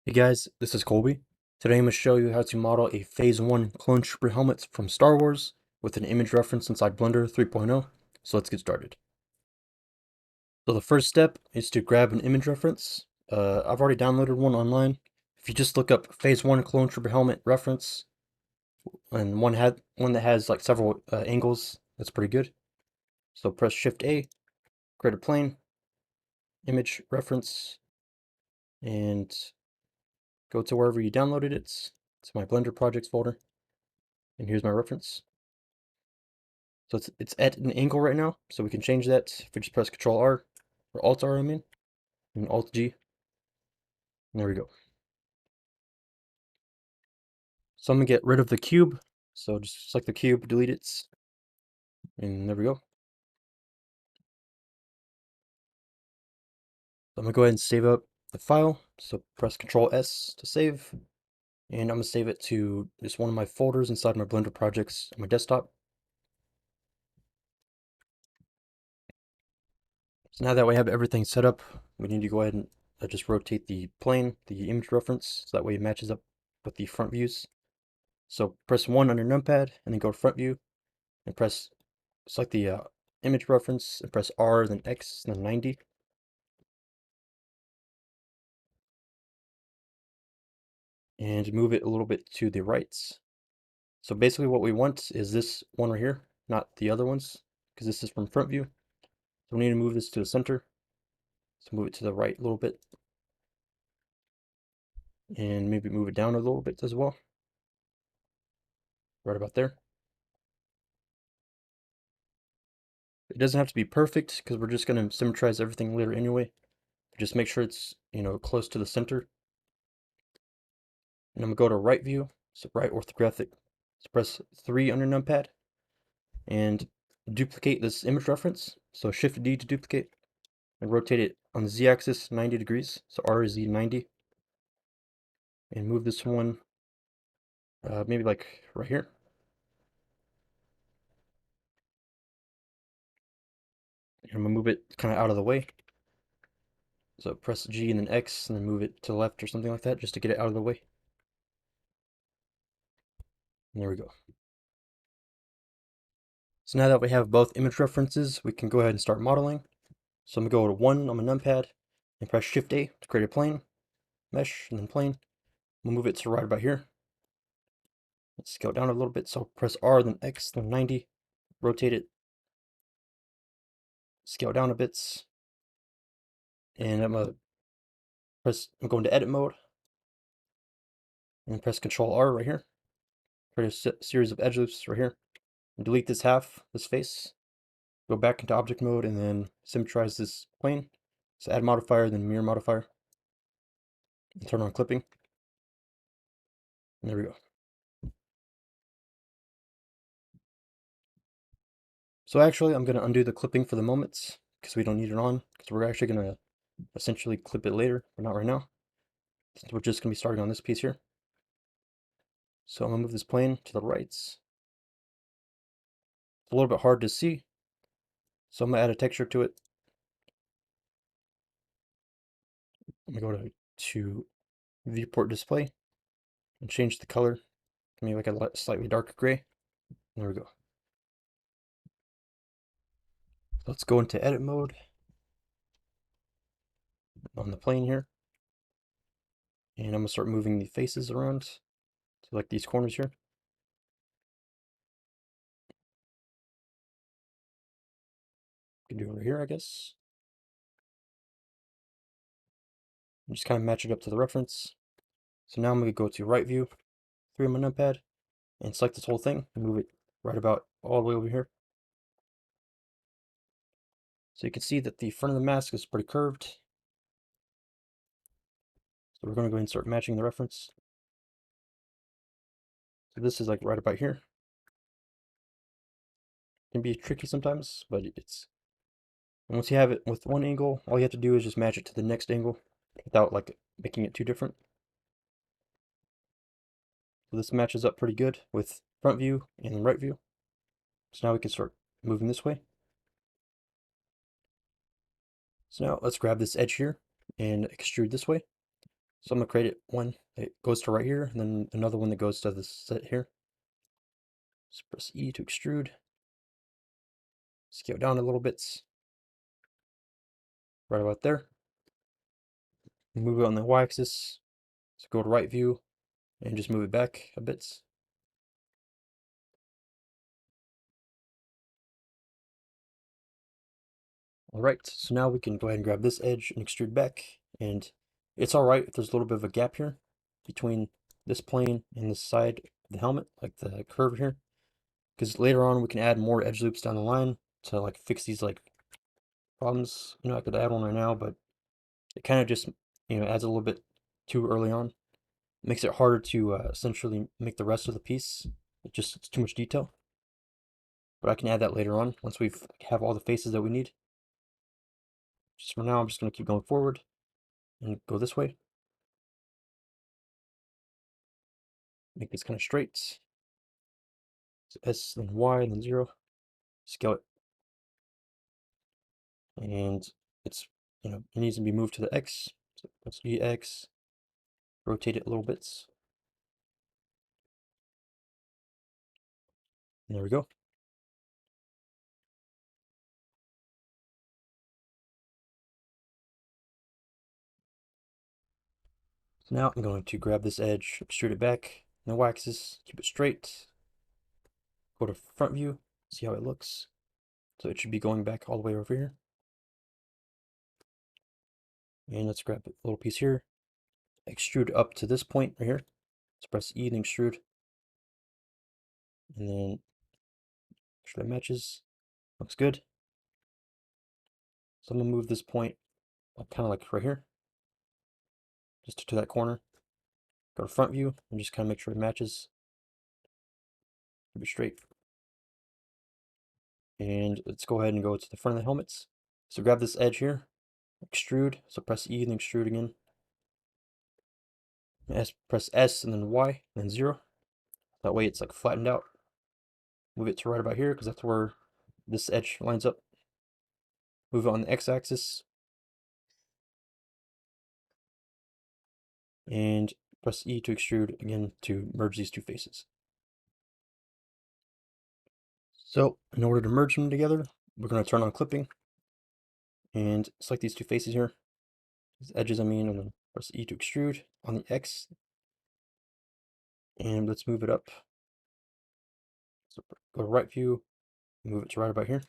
Hey guys, this is Colby. Today I'm going to show you how to model a Phase 1 clone trooper helmet from Star Wars with an image reference inside Blender 3.0. So let's get started. So the first step is to grab an image reference. I've already downloaded one online. If you just look up Phase 1 clone trooper helmet reference and one that has like several angles, that's pretty good. So press Shift A, create a plane, image reference, and go to wherever you downloaded it. It's my Blender projects folder. And here's my reference. So it's at an angle right now, so we can change that if we just press Control R, or Alt R, I mean, and Alt G. And there we go. So I'm gonna get rid of the cube. So just select the cube, delete it, and there we go. So I'm gonna go ahead and save up the file. So press Control S to save, and I'm gonna save it to just one of my folders inside my Blender projects on my desktop. So now that we have everything set up, we need to go ahead and just rotate the plane, the image reference, so that way it matches up with the front views. So press 1 on your numpad, and then go to front view, and select the image reference, and press R, then X, then 90. And move it a little bit to the right. So basically what we want is this one right here, not the other ones, because this is from front view. So we need to move this to the center. So move it to the right a little bit. And maybe move it down a little bit as well. Right about there. It doesn't have to be perfect because we're just going to symmetrize everything later anyway. Just make sure it's, close to the center. And I'm going to go to right view, so right orthographic. So press 3 on your numpad and duplicate this image reference. So Shift D to duplicate and rotate it on the Z-axis 90 degrees. So R is Z90. And move this one maybe like right here. And I'm going to move it kind of out of the way. So press G and then X and then move it to the left or something like that just to get it out of the way. And there we go. So now that we have both image references, we can go ahead and start modeling. So I'm going to go to 1 on my numpad and press Shift A to create a plane, mesh, and then plane. We'll move it to right about here. Let's scale down a little bit. So press R, then X, then 90. Rotate it. Scale down a bit. And I'm going to edit mode. And press Control R right here. Create a series of edge loops right here. And delete this half, this face. Go back into object mode and then symmetrize this plane. So add modifier, then mirror modifier. And turn on clipping. And there we go. So actually, I'm going to undo the clipping for the moment because we don't need it on, because we're actually going to essentially clip it later, but not right now, since we're just going to be starting on this piece here. So I'm going to move this plane to the right. It's a little bit hard to see, so I'm going to add a texture to it. I'm going to go to viewport display and change the color to maybe like a slightly darker gray. There we go. Let's go into edit mode on the plane here. And I'm going to start moving the faces around to like these corners here. Can do over here, I guess. And just kind of match it up to the reference. So now I'm going to go to right view, 3 on my numpad, and select this whole thing and move it right about all the way over here. So you can see that the front of the mask is pretty curved. So we're going to go ahead and start matching the reference. So this is like right about here. It can be tricky sometimes, but once you have it with one angle, all you have to do is just match it to the next angle without like making it too different. So this matches up pretty good with front view and right view. So now we can start moving this way. So now let's grab this edge here and extrude this way. So I'm gonna create it one that goes to right here, and then another one that goes to this set here. Just press E to extrude, scale down a little bit, right about there. Move it on the y-axis, so go to right view, and just move it back a bit. Alright, so now we can go ahead and grab this edge and extrude back, and it's alright if there's a little bit of a gap here between this plane and this side of the helmet, like the curve here, because later on we can add more edge loops down the line to like fix these like problems. I could add one right now, but it kind of just adds a little bit too early on. It makes it harder to essentially make the rest of the piece. It's too much detail. But I can add that later on once we have all the faces that we need. Just for now, I'm just going to keep going forward and go this way. Make this kind of straight. So S, then Y, then 0. Scale it. And it needs to be moved to the X. So let's do X. Rotate it a little bit. And there we go. So now I'm going to grab this edge, extrude it back, no Y-axis, keep it straight. Go to front view, see how it looks. So it should be going back all the way over here. And let's grab a little piece here, extrude up to this point right here. Let's press E and extrude. And then make sure that matches. Looks good. So I'm gonna move this point kind of like right here, just to that corner. Go to front view and just kind of make sure it matches. Keep it straight. And let's go ahead and go to the front of the helmets. So grab this edge here, extrude. So press E and extrude again. Press S and then Y and then 0. That way it's like flattened out. Move it to right about here because that's where this edge lines up. Move it on the x-axis. And press E to extrude again to merge these two faces. So in order to merge them together, we're going to turn on clipping and select these two faces here, these edges and then press E to extrude on the X, and let's move it up. So go to right view, move it to right about here.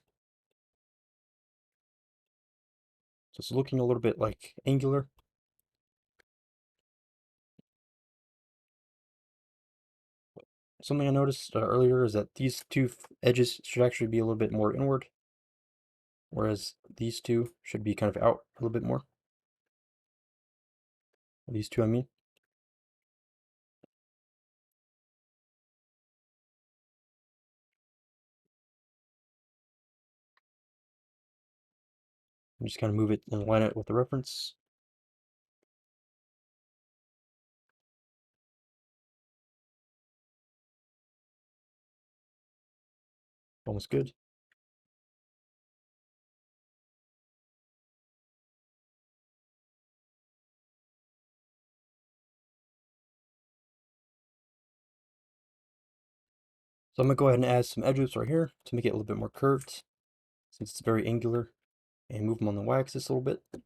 So it's looking a little bit like angular. Something I noticed earlier is that these two edges should actually be a little bit more inward, whereas these two should be kind of out a little bit more. These two, I mean. And just kind of move it and line it with the reference. Almost good. So I'm going to go ahead and add some edge loops right here to make it a little bit more curved, since it's very angular, and move them on the y-axis a little bit. So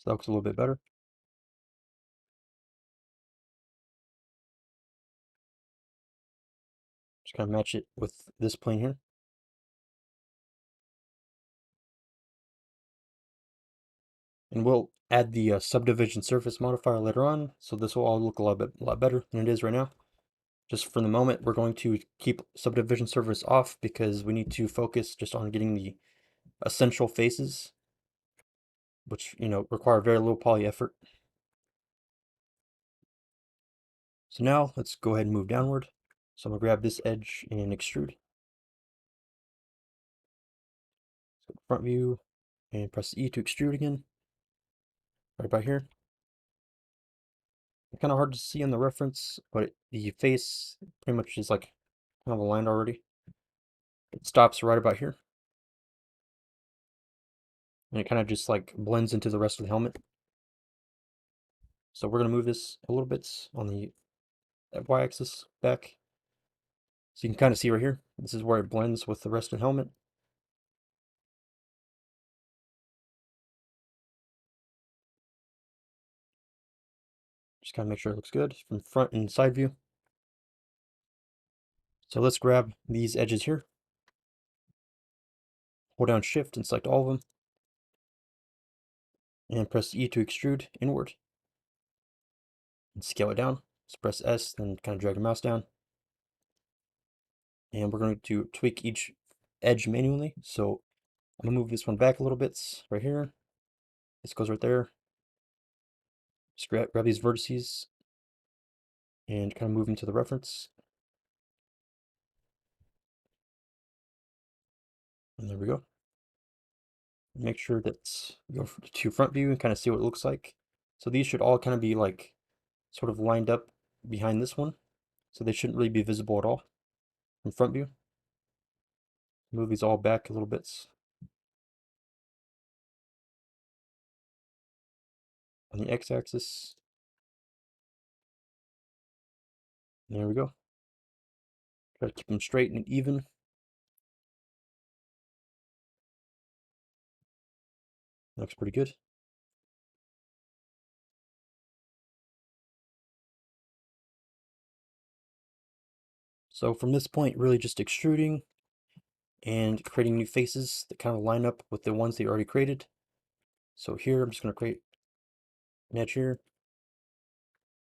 that looks a little bit better. Just kind of match it with this plane here. And we'll add the subdivision surface modifier later on, so this will all look a lot better than it is right now. Just for the moment, we're going to keep subdivision surface off because we need to focus just on getting the essential faces, which require very low poly effort. So now let's go ahead and move downward. So I'm gonna grab this edge and extrude. So front view and press E to extrude again. Right about here. Kind of hard to see in the reference, but the face pretty much is like kind of aligned already. It stops right about here. and it kind of just like blends into the rest of the helmet. So we're going to move this a little bit on the y-axis back. So you can kind of see right here, this is where it blends with the rest of the helmet. Just kind of make sure it looks good from front and side view. So let's grab these edges here. Hold down Shift and select all of them. And press E to extrude inward. And scale it down. So press S, then kind of drag your mouse down. And we're going to tweak each edge manually. So I'm going to move this one back a little bit right here. This goes right there. Just grab these vertices and kind of move them to the reference. And there we go. Make sure that you go to front view and kind of see what it looks like. So these should all kind of be like sort of lined up behind this one. So they shouldn't really be visible at all from front view. Move these all back a little bit. On the x-axis. There we go. Try to keep them straight and even. Looks pretty good. So from this point, really just extruding and creating new faces that kind of line up with the ones that you already created. So here, I'm just going to create an edge here.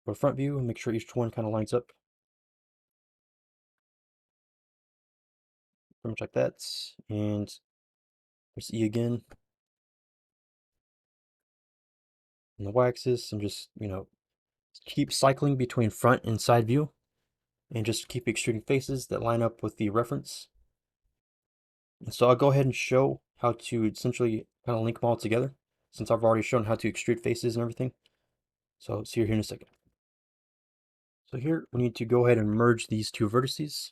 Go to front view and make sure each one kind of lines up. Pretty much like that. And press E again. On the y-axis and just, keep cycling between front and side view. And just keep extruding faces that line up with the reference. And so I'll go ahead and show how to essentially kind of link them all together, since I've already shown how to extrude faces and everything. So I'll see you here in a second. So here we need to go ahead and merge these two vertices,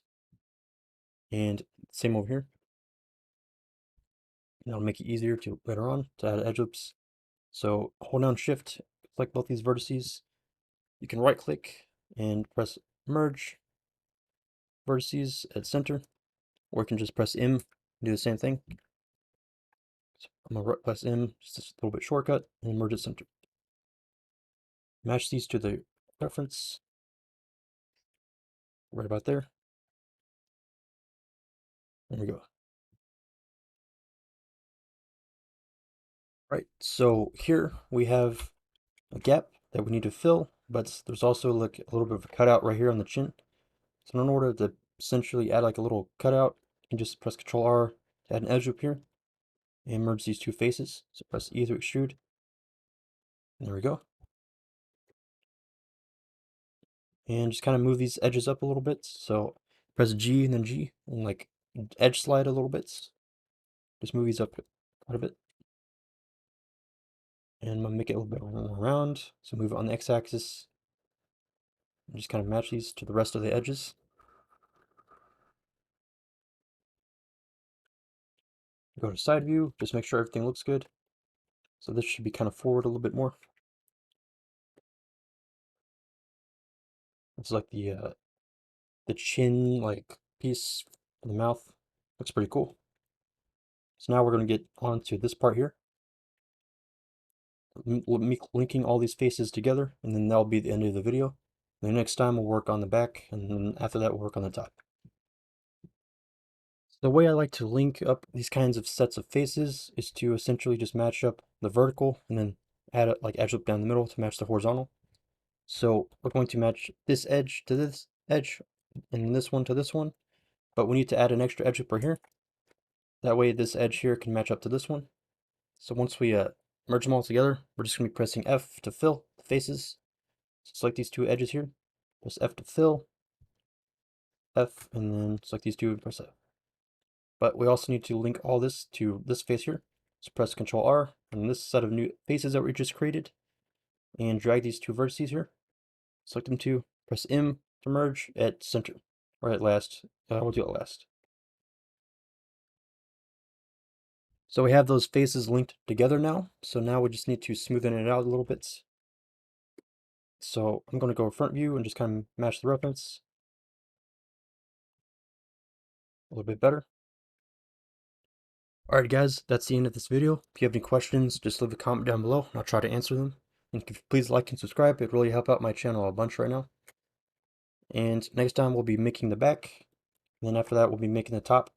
and same over here. That'll make it easier to later on to add edge loops. So hold down Shift, select both these vertices. You can right click and press merge vertices at center, or you can just press M and do the same thing. So I'm gonna press M, just a little bit shortcut, and merge at center. Match these to the reference right about there. There we go. Right, so here we have a gap that we need to fill, but there's also like a little bit of a cutout right here on the chin. So in order to essentially add like a little cutout, you can just press Ctrl R to add an edge loop here and merge these two faces. So press E to extrude. And there we go. And just kind of move these edges up a little bit. So press G and then G and like edge slide a little bit. Just move these up quite a bit. And I'm gonna make it a little bit more round. So move it on the x-axis. And just kind of match these to the rest of the edges. Go to side view, just make sure everything looks good. So this should be kind of forward a little bit more. It's like the chin like piece of the mouth. Looks pretty cool. So now we're going to get onto this part here. Linking all these faces together, and then that'll be the end of the video. And the next time we'll work on the back, and then after that we'll work on the top. The way I like to link up these kinds of sets of faces is to essentially just match up the vertical and then add a like edge loop down the middle to match the horizontal. So we're going to match this edge to this edge and this one to this one, but we need to add an extra edge loop right here. That way this edge here can match up to this one. So once we merge them all together, we're just going to be pressing F to fill the faces. So select these two edges here, press F to fill, F, and then select these two and press F. But we also need to link all this to this face here. So press Ctrl R on this set of new faces that we just created, and drag these two vertices here. Select them two, press M to merge at center, or at last. We'll do it last. So we have those faces linked together now. So now we just need to smoothen it out a little bit. So I'm going to go front view and just kind of match the reference a little bit better. Alright guys, that's the end of this video. If you have any questions, just leave a comment down below and I'll try to answer them. And please like and subscribe, it really help out my channel a bunch right now. And next time we'll be making the back, and then after that we'll be making the top.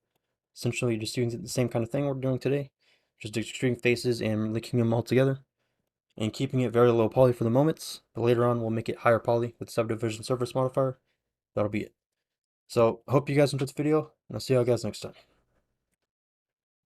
Essentially just doing the same kind of thing we're doing today, just extreme faces and linking them all together. And keeping it very low poly for the moments, but later on we'll make it higher poly with subdivision surface modifier. That'll be it. So I hope you guys enjoyed the video, and I'll see you guys next time.